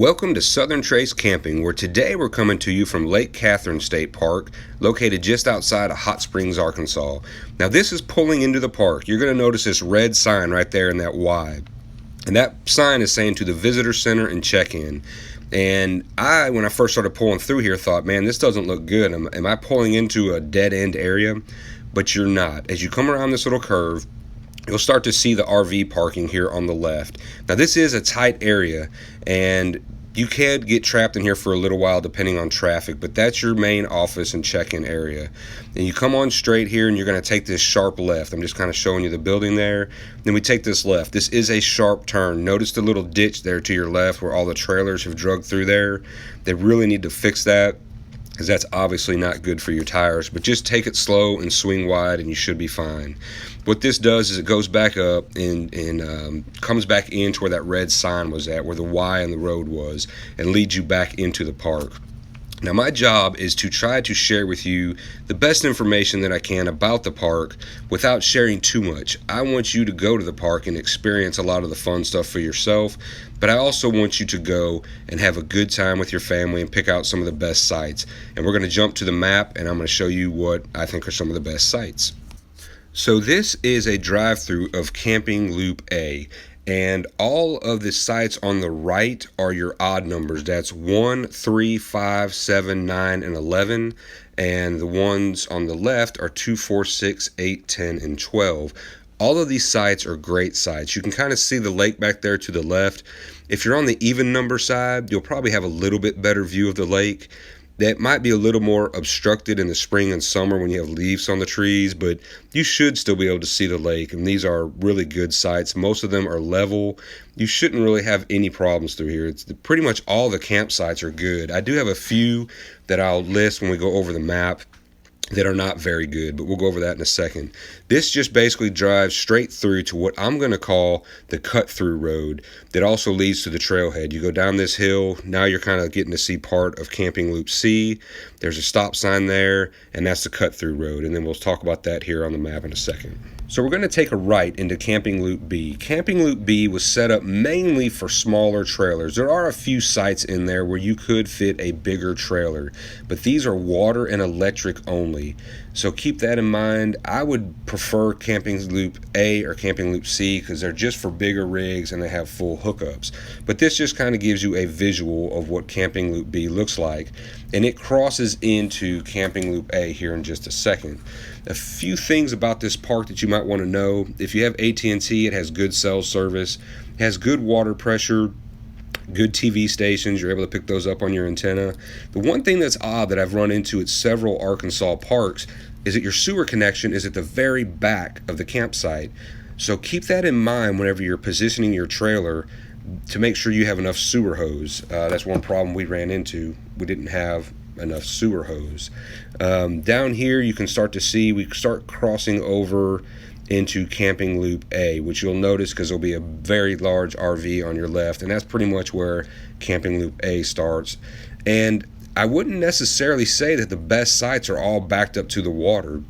Welcome to Southern Trace Camping, where today we're coming to you from Lake Catherine State Park, located just outside of Hot Springs, Arkansas. Now this is pulling into the park. You're going to notice this red sign right there in that Y. And that sign is saying to the visitor center and check-in. And when I first started pulling through here, thought, man, this doesn't look good. Am I pulling into a dead-end area? But you're not. As you come around this little curve, you'll start to see the RV parking here on the left. Now this is a tight area, and you can get trapped in here for a little while depending on traffic, but that's your main office and check-in area. And you come on straight here and you're going to take this sharp left. I'm just kind of showing you the building there. Then we take this left. This is a sharp turn. Notice the little ditch there to your left where all the trailers have drug through there. They really need to fix that, because that's obviously not good for your tires. But just take it slow and swing wide and you should be fine. What this does is it goes back up and comes back into where that red sign was at, where the Y in the road was, and leads you back into the park. Now my job is to try to share with you the best information that I can about the park without sharing too much. I want you to go to the park and experience a lot of the fun stuff for yourself, but I also want you to go and have a good time with your family and pick out some of the best sites. And we're going to jump to the map, and I'm going to show you what I think are some of the best sites. So this is a drive-through of Camping Loop A, and all of the sites on the right are your odd numbers. That's 1, 3, 5, 7, 9, and 11, and the ones on the left are 2, 4, 6, 8, 10, and 12. All of these sites are great sites. You can kind of see the lake back there to the left. If you're on the even number side, you'll probably have a little bit better view of the lake. That might be a little more obstructed in the spring and summer when you have leaves on the trees, but you should still be able to see the lake, and these are really good sites. Most of them are level. You shouldn't really have any problems through here. Pretty much all the campsites are good. I do have a few that I'll list when we go over the map that are not very good, but we'll go over that in a second. This just basically drives straight through to what I'm going to call the cut-through road that also leads to the trailhead. You go down this hill, now you're kind of getting to see part of Camping Loop C. There's a stop sign there, and that's the cut-through road, and then we'll talk about that here on the map in a second. So we're going to take a right into Camping Loop B. Camping Loop B was set up mainly for smaller trailers. There are a few sites in there where you could fit a bigger trailer, but these are water and electric only. So keep that in mind. I would prefer Camping Loop A or Camping Loop C because they're just for bigger rigs and they have full hookups. But this just kind of gives you a visual of what Camping Loop B looks like, and it crosses into Camping Loop A here in just a second. A few things about this park that you might want to know. If you have AT&T, it has good cell service, it has good water pressure, good TV stations. You're able to pick those up on your antenna. The one thing that's odd that I've run into at several Arkansas parks is that your sewer connection is at the very back of the campsite. So keep that in mind whenever you're positioning your trailer to make sure you have enough sewer hose. That's one problem we ran into. We didn't have enough sewer hose. Down here you can start to see we start crossing over into Camping Loop A, which you'll notice because there'll be a very large RV on your left, and that's pretty much where Camping Loop A starts. And I wouldn't necessarily say that the best sites are all backed up to the water.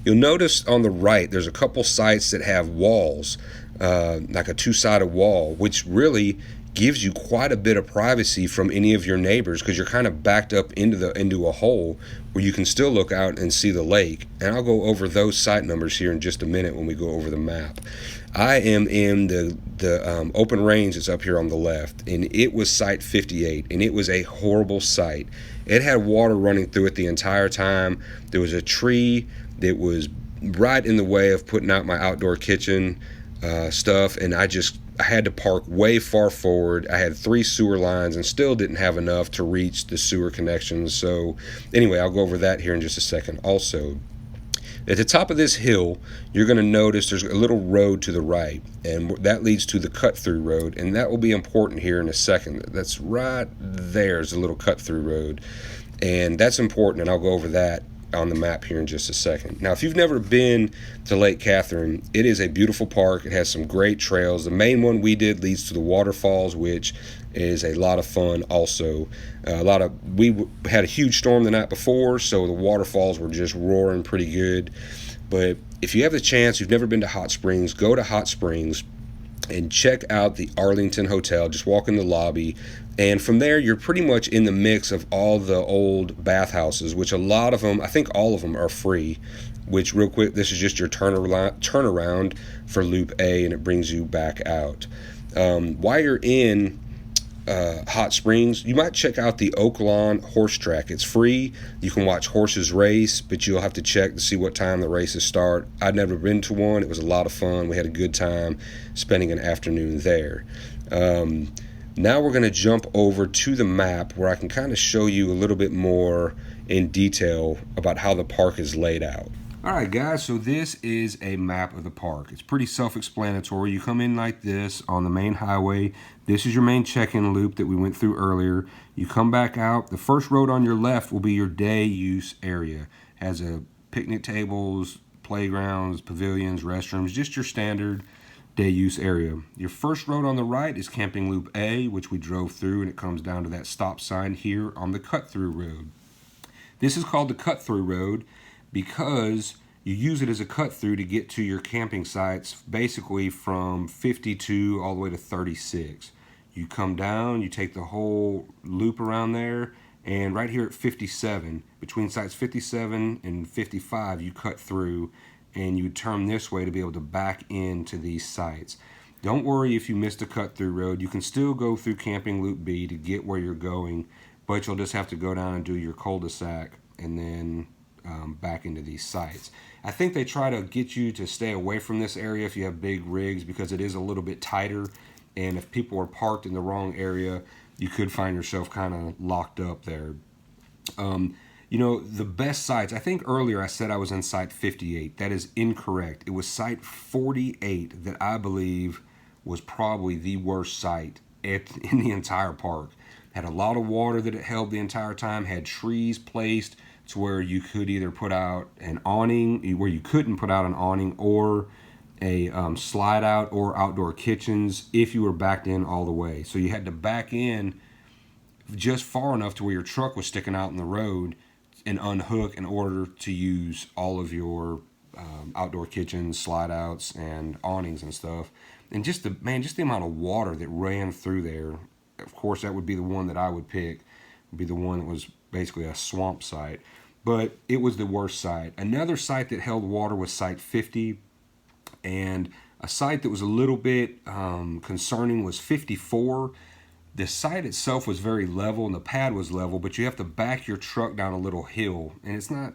You'll notice on the right there's a couple sites that have walls, like a two-sided wall, which really gives you quite a bit of privacy from any of your neighbors because you're kind of backed up into a hole where you can still look out and see the lake. And I'll go over those site numbers here in just a minute when we go over the map. I am in the open range that's up here on the left, and it was site 58, and it was a horrible site. It had water running through it the entire time. There was a tree that was right in the way of putting out my outdoor kitchen stuff, and I had to park way far forward. I had 3 sewer lines and still didn't have enough to reach the sewer connections. So anyway, I'll go over that here in just a second. Also, at the top of this hill, you're going to notice there's a little road to the right, and that leads to the cut-through road, and that will be important here in a second. That's right there's a little cut-through road, and that's important, and I'll go over that on the map here in just a second. Now, if you've never been to Lake Catherine, it is a beautiful park. It has some great trails. The main one we did leads to the waterfalls, which is a lot of fun also. We had a huge storm the night before, so the waterfalls were just roaring pretty good. But if you have the chance, you've never been to Hot Springs, go to Hot Springs. and check out the Arlington Hotel. Just walk in the lobby, and from there you're pretty much in the mix of all the old bathhouses, which a lot of them, I think all of them, are free. Which, real quick, this is just your turnaround for Loop A, and it brings you back out. While you're in Hot Springs, you might check out the Oak Lawn Horse Track. It's free. You can watch horses race, but you'll have to check to see what time the races start. I'd never been to one. It was a lot of fun. We had a good time spending an afternoon there. Now we're going to jump over to the map where I can kind of show you a little bit more in detail about how the park is laid out. Alright guys, so this is a map of the park. It's pretty self-explanatory. You come in like this on the main highway. This is your main check-in loop that we went through earlier. You come back out. The first road on your left will be your day use area. It has a picnic tables, playgrounds, pavilions, restrooms, just your standard day use area. Your first road on the right is Camping Loop A, which we drove through, and it comes down to that stop sign here on the cut-through road. This is called the cut-through road because you use it as a cut-through to get to your camping sites basically from 52 all the way to 36. You come down, you take the whole loop around there, and right here at 57, between sites 57 and 55, you cut through and you turn this way to be able to back into these sites. Don't worry if you missed a cut-through road. You can still go through Camping Loop B to get where you're going, but you'll just have to go down and do your cul-de-sac and then back into these sites. I think they try to get you to stay away from this area if you have big rigs because it is a little bit tighter, and if people are parked in the wrong area, you could find yourself kind of locked up there. You know, the best sites, I think earlier I said I was in site 58. That is incorrect. It was site 48 that I believe was probably the worst site in the entire park. Had a lot of water that it held the entire time, had trees placed to where you could either put out an awning, where you couldn't put out an awning, or a slide out or outdoor kitchens if you were backed in all the way. So you had to back in just far enough to where your truck was sticking out in the road and unhook in order to use all of your outdoor kitchens, slide outs, and awnings and stuff. And just the amount of water that ran through there. Of course, that would be the one that I would pick. Would be the one that was basically a swamp site, but it was the worst site. Another site that held water was site 50, and a site that was a little bit concerning was 54. The site itself was very level and the pad was level, but you have to back your truck down a little hill, and it's not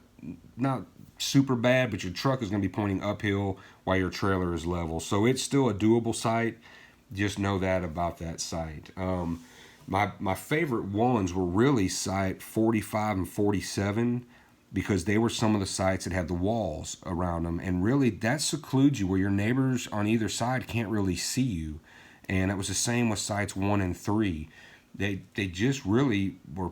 super bad, but your truck is going to be pointing uphill while your trailer is level. So it's still a doable site. Just know that about that site. My favorite ones were really site 45 and 47 because they were some of the sites that had the walls around them, and really that secludes you where your neighbors on either side can't really see you. And it was the same with sites 1 and 3. They just really were.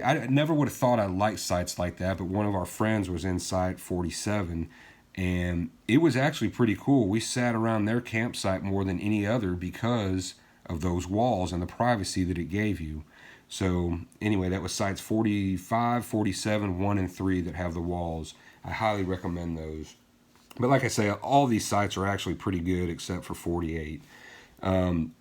I never would have thought I liked sites like that, but one of our friends was in site 47, and it was actually pretty cool. We sat around their campsite more than any other because of those walls and the privacy that it gave you. So anyway, that was sites 45, 47, 1, and 3 that have the walls. I highly recommend those. But like I say, all these sites are actually pretty good except for 48.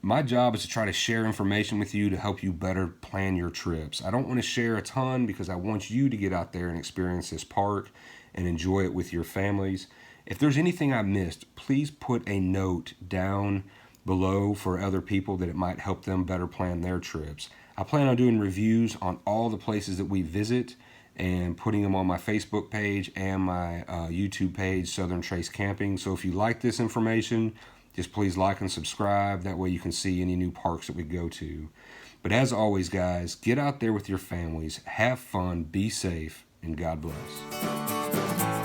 My job is to try to share information with you to help you better plan your trips. I don't want to share a ton because I want you to get out there and experience this park and enjoy it with your families. If there's anything I missed, please put a note down below for other people that it might help them better plan their trips. I plan on doing reviews on all the places that we visit and putting them on my Facebook page and my YouTube page, Southern Trace Camping. So if you like this information, just please like and subscribe. That way you can see any new parks that we go to. But as always, guys, get out there with your families, have fun, be safe, and God bless.